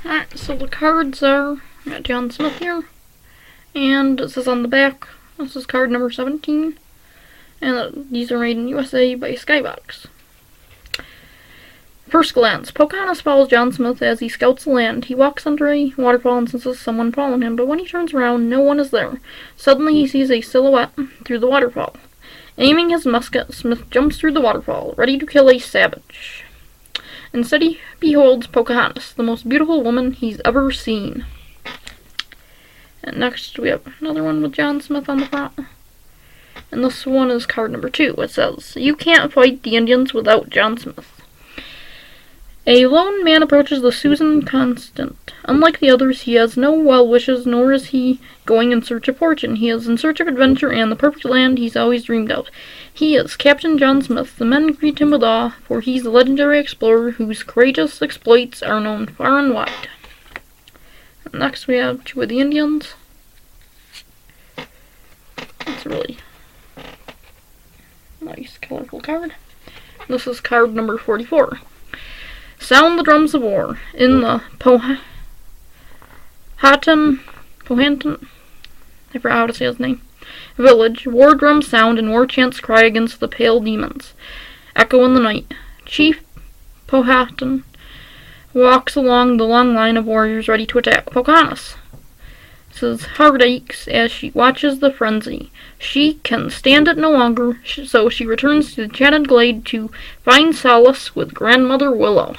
Alright, so the cards are, I got John Smith here, and it says on the back, this is card number 17, and these are made in USA by Skybox. First glance, Pocahontas follows John Smith as he scouts the land. He walks under a waterfall and senses someone following him, but when he turns around, no one is there. Suddenly he sees a silhouette through the waterfall. Aiming his musket, Smith jumps through the waterfall, ready to kill a savage. Instead he beholds Pocahontas, the most beautiful woman he's ever seen. And next we have another one with John Smith on the front. And this one is card number 2. It says, "You can't fight the Indians without John Smith." A lone man approaches the Susan Constant. Unlike the others, he has no well wishes, nor is he going in search of fortune. He is in search of adventure and the perfect land he's always dreamed of. He is Captain John Smith. The men greet him with awe, for he's a legendary explorer whose courageous exploits are known far and wide. Next we have two of the Indians. It's a really nice, colorful card. This is card number 44. Sound the drums of war. In the Powhatan, I forgot how to say his name, village, war drums sound and war chants cry against the pale demons. Echo in the night. Chief Powhatan walks along the long line of warriors ready to attack Pocahontas. His heart aches as she watches the frenzy. She can stand it no longer, so she returns to the enchanted glade to find solace with Grandmother Willow.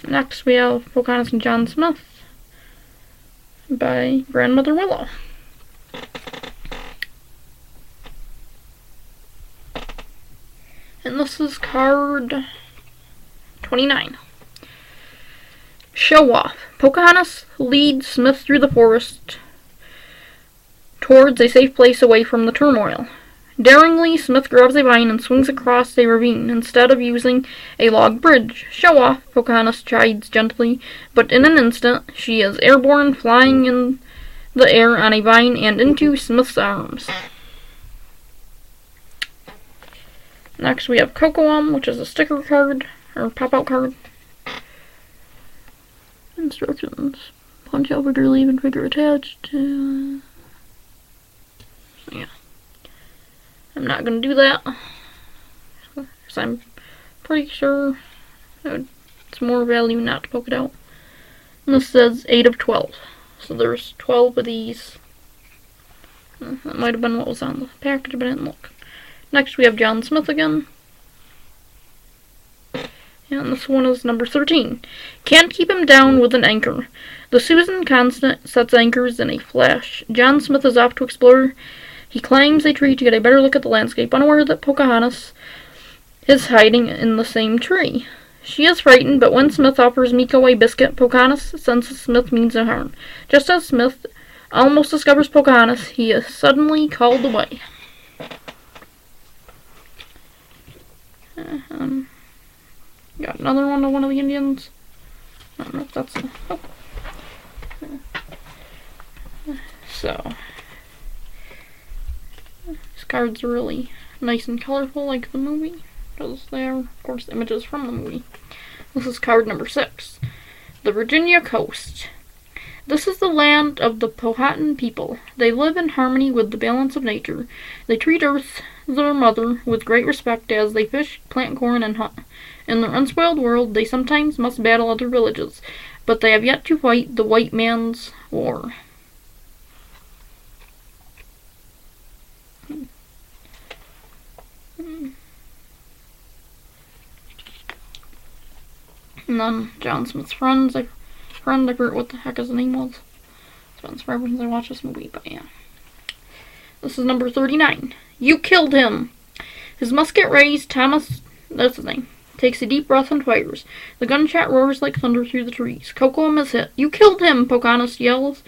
Next we have Pocahontas and John Smith by Grandmother Willow. And this is card 29. Show off. Pocahontas leads Smith through the forest towards a safe place away from the turmoil. Daringly, Smith grabs a vine and swings across a ravine instead of using a log bridge. Show off, Pocahontas chides gently, but in an instant she is airborne, flying in the air on a vine and into Smith's arms. Next we have Cocoam, which is a sticker card, or pop-out card. Instructions. Punch out figure, leave, and figure attached. So yeah. I'm not going to do that, because I'm pretty sure it's more value not to poke it out. And this says 8 of 12. So there's 12 of these. That might have been what was on the package, but I didn't look. Next we have John Smith again. And this one is number 13. Can't keep him down with an anchor. The Susan Constant sets anchors in a flash. John Smith is off to explore. He climbs a tree to get a better look at the landscape, unaware that Pocahontas is hiding in the same tree. She is frightened, but when Smith offers Miko a biscuit, Pocahontas senses Smith means no harm. Just as Smith almost discovers Pocahontas, he is suddenly called away. Got another one of the Indians. I don't know if that's so these cards are really nice and colorful, like the movie, because they are, of course, images from the movie. This is card number 6. The Virginia Coast. This is the land of the Powhatan people. They live in harmony with the balance of nature. They treat Earth, their mother, with great respect as they fish, plant corn, and hunt. In their unspoiled world, they sometimes must battle other villages, but they have yet to fight the white man's war. And then John Smith's friend, I forget what the heck his name was. It's been forever since I watched this movie, but yeah. This is number 39. You killed him! His musket raised, Thomas, that's his name, takes a deep breath and fires. The gunshot roars like thunder through the trees. Cocoam is hit. You killed him! Pocahontas yells.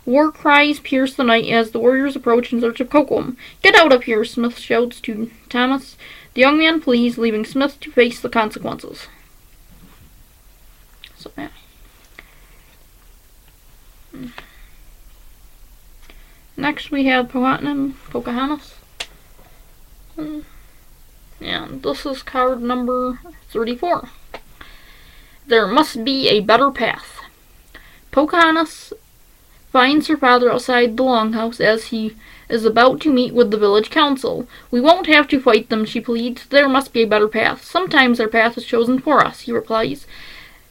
War cries pierce the night as the warriors approach in search of Cocoam. Get out of here, Smith shouts to Thomas. The young man flees, leaving Smith to face the consequences. So, yeah. Next we have Pocahontas. And this is card number 34. There must be a better path. Pocahontas finds her father outside the longhouse as he is about to meet with the village council. We won't have to fight them, she pleads. There must be a better path. Sometimes our path is chosen for us, he replies.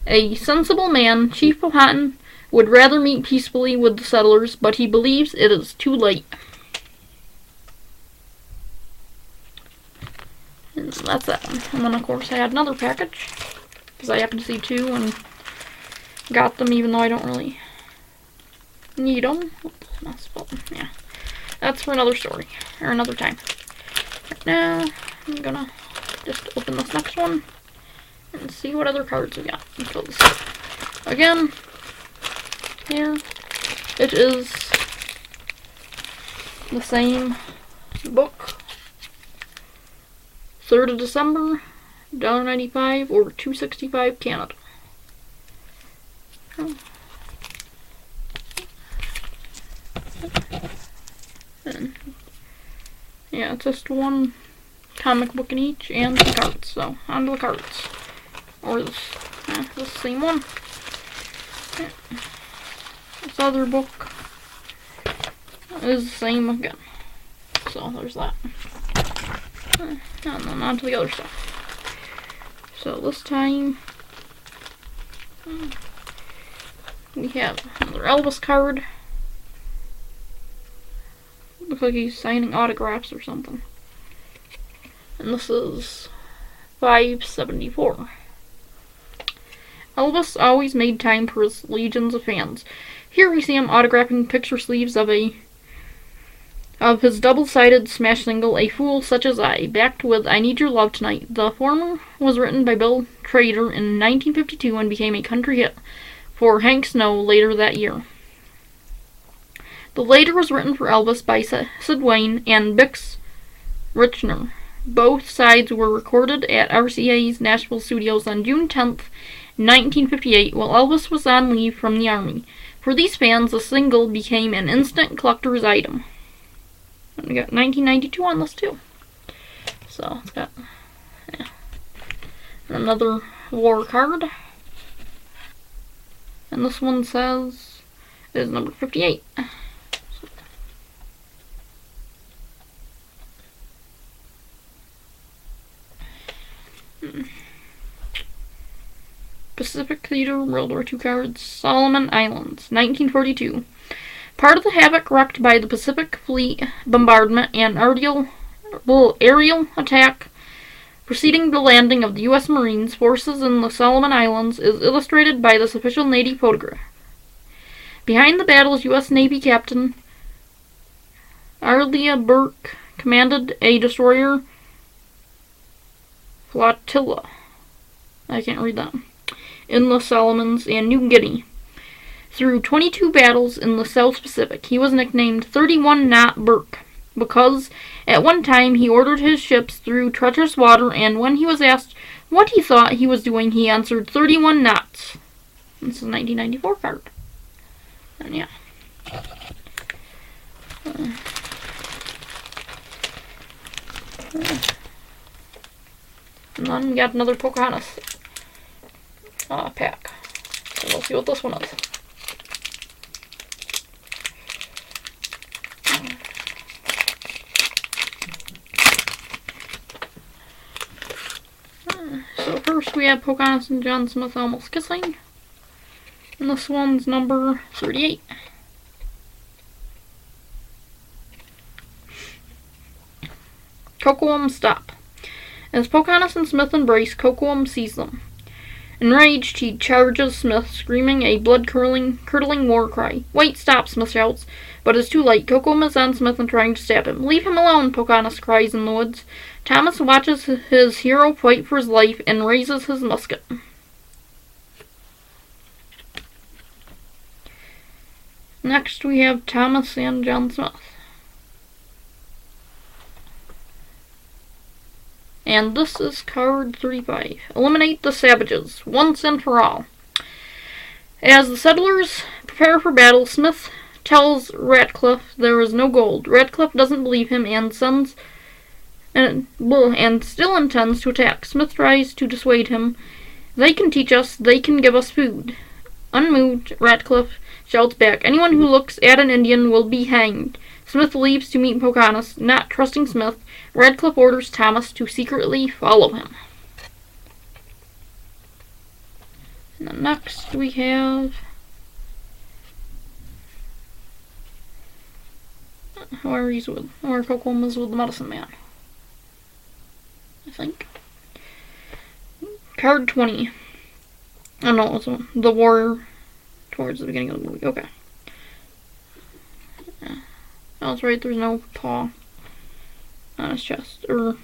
A sensible man, Chief Powhatan, would rather meet peacefully with the settlers, but he believes it is too late. And that's that one. And then, of course, I had another package, because I happened to see two and got them even though I don't really need them. Yeah. That's for another story, or another time. Right now, I'm gonna just open this next one and see what other cards we got. Because, again, here, it is the same book. 3rd of December, $1.95 or $2.65 Canada. And yeah, it's just one comic book in each and some cards. So, on to the cards. Or this same one. Yeah. This other book is the same again. So, there's that. And then on to the other stuff. So, this time we have another Elvis card. Looks like he's signing autographs or something. And this is $5.74. Elvis always made time for his legions of fans. Here we see him autographing picture sleeves of his double-sided smash single, A Fool Such As I, backed with I Need Your Love Tonight. The former was written by Bill Trader in 1952 and became a country hit for Hank Snow later that year. The later was written for Elvis by Sid Wayne and Bix Richner. Both sides were recorded at RCA's Nashville studios on June 10th, 1958, while Elvis was on leave from the Army. For these fans, the single became an instant collector's item. And we got 1992 on this too. So, it's got another war card. And this one says it is number 58. Pacific Theater World War II cards. Solomon Islands, 1942. Part of the havoc wreaked by the Pacific Fleet bombardment and aerial attack preceding the landing of the U.S. Marines forces in the Solomon Islands is illustrated by this official Navy photograph. Behind the battles, U.S. Navy Captain Arleigh Burke commanded a destroyer flotilla. I can't read that. In the Solomons and New Guinea. Through 22 battles in the South Pacific, he was nicknamed 31 Knot Burke because at one time he ordered his ships through treacherous water, and when he was asked what he thought he was doing, he answered 31 knots. This is a 1994 card. And yeah. And then we got another Pocahontas pack. So we'll see what this one is. So first we have Pocahontas and John Smith Almost Kissing. And this one's number 38. Kocoum Stop. As Pocahontas and Smith embrace, Kocoum sees them. Enraged, he charges Smith, screaming a blood-curdling war cry. "Wait, stop," Smith shouts, but it's too late. Kocoum is on Smith and trying to stab him. "Leave him alone," Pocahontas cries in the woods. Thomas watches his hero fight for his life and raises his musket. Next we have Thomas and John Smith. And this is card 35. Eliminate the savages, once and for all. As the settlers prepare for battle, Smith tells Ratcliffe there is no gold. Ratcliffe doesn't believe him and and still intends to attack. Smith tries to dissuade him. They can teach us. They can give us food. Unmoved, Ratcliffe shouts back, anyone who looks at an Indian will be hanged. Smith leaves to meet Pocahontas. Not trusting Smith, Ratcliffe orders Thomas to secretly follow him. And then next we have where Coquelin is with the medicine man, I think. Card 20. Oh no, it was the war towards the beginning of the movie. Okay. Yeah. Oh, that's right, there's no paw on his chest. Or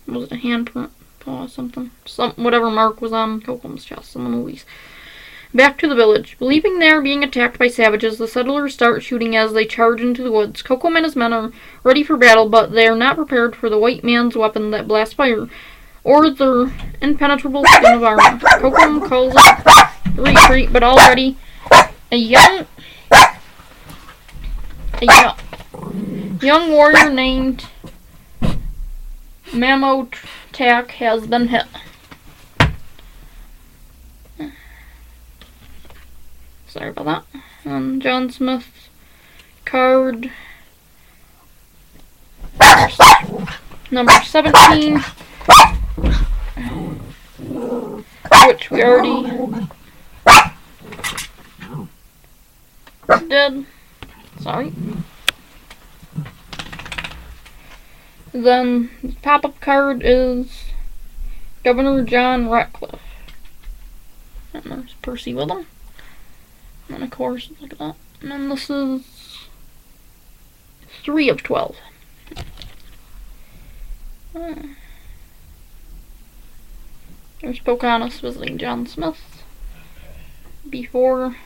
was it a handprint? Paw or something? Whatever mark was on Coquelin's chest in the movies. Back to the village. Believing they are being attacked by savages, the settlers start shooting as they charge into the woods. Coquelin and his men are ready for battle, but they are not prepared for the white man's weapon that blasts fire, or their impenetrable skin of armor. Coquelin calls it a retreat, but already a young warrior named Mamotak has been hit. Sorry about that. And John Smith card number 17, which we already did. Sorry. Then the pop-up card is Governor John Ratcliffe. And there's Percy with him. And then of course, look at that. And then this is 3 of 12. There's Pocahontas visiting John Smith before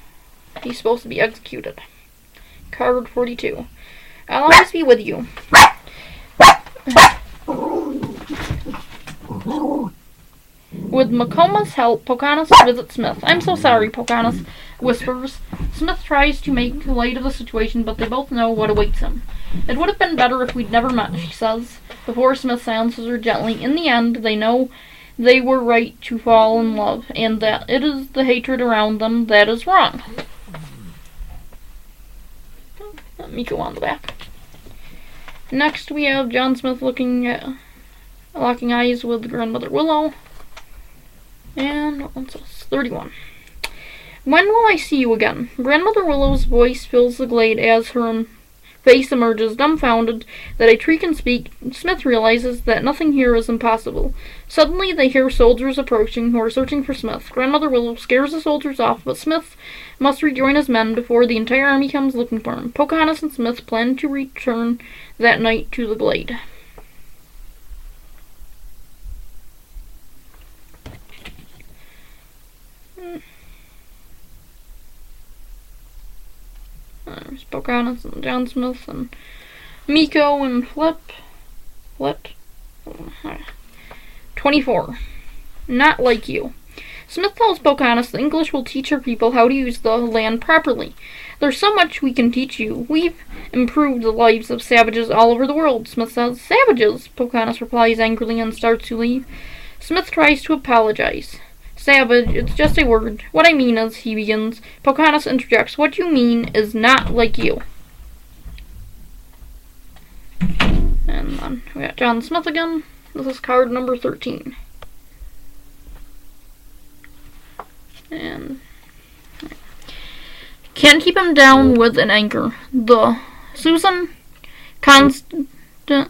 he's supposed to be executed. Card 42. I'll always be with you. With Macoma's help, Pocahontas visits Smith. I'm so sorry, Pocahontas whispers. Smith tries to make light of the situation, but they both know what awaits him. It would have been better if we'd never met, she says, before Smith silences her gently. In the end, they know they were right to fall in love, and that it is the hatred around them that is wrong. Let me go on the back. Next, we have John Smith locking eyes with Grandmother Willow. And what's this? 31. When will I see you again? Grandmother Willow's voice fills the glade as her face emerges, dumbfounded that a tree can speak. Smith realizes that nothing here is impossible. Suddenly, they hear soldiers approaching who are searching for Smith. Grandmother Willow scares the soldiers off, but Smith must rejoin his men before the entire army comes looking for him. Pocahontas and Smith plan to return that night to the glade. There's Pocahontas and John Smith and Miko and Flip. 24. Not like you. Smith tells Pocahontas the English will teach her people how to use the land properly. There's so much we can teach you. We've improved the lives of savages all over the world, Smith says. Savages? Pocahontas replies angrily and starts to leave. Smith tries to apologize. Savage, it's just a word. What I mean is, he begins. Pocahontas interjects. What you mean is not like you. And then we got John Smith again. This is card number 13. And can't keep him down with an anchor. The Susan Constant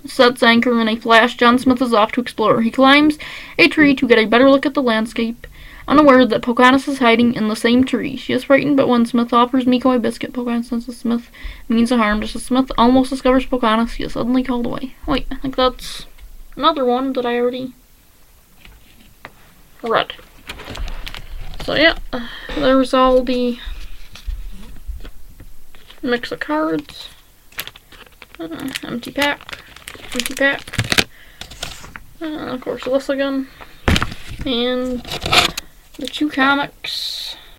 sets anchor in a flash. John Smith is off to explore. He climbs a tree to get a better look at the landscape, unaware that Pocahontas is hiding in the same tree. She is frightened, but when Smith offers Miko a biscuit, Pocahontas senses Smith means no harm. Just as Smith almost discovers Pocahontas, he is suddenly called away. Wait, I think that's another one that I already read. So yeah, there's all the mix of cards. Empty pack. Of course, this again. And the 2 comics.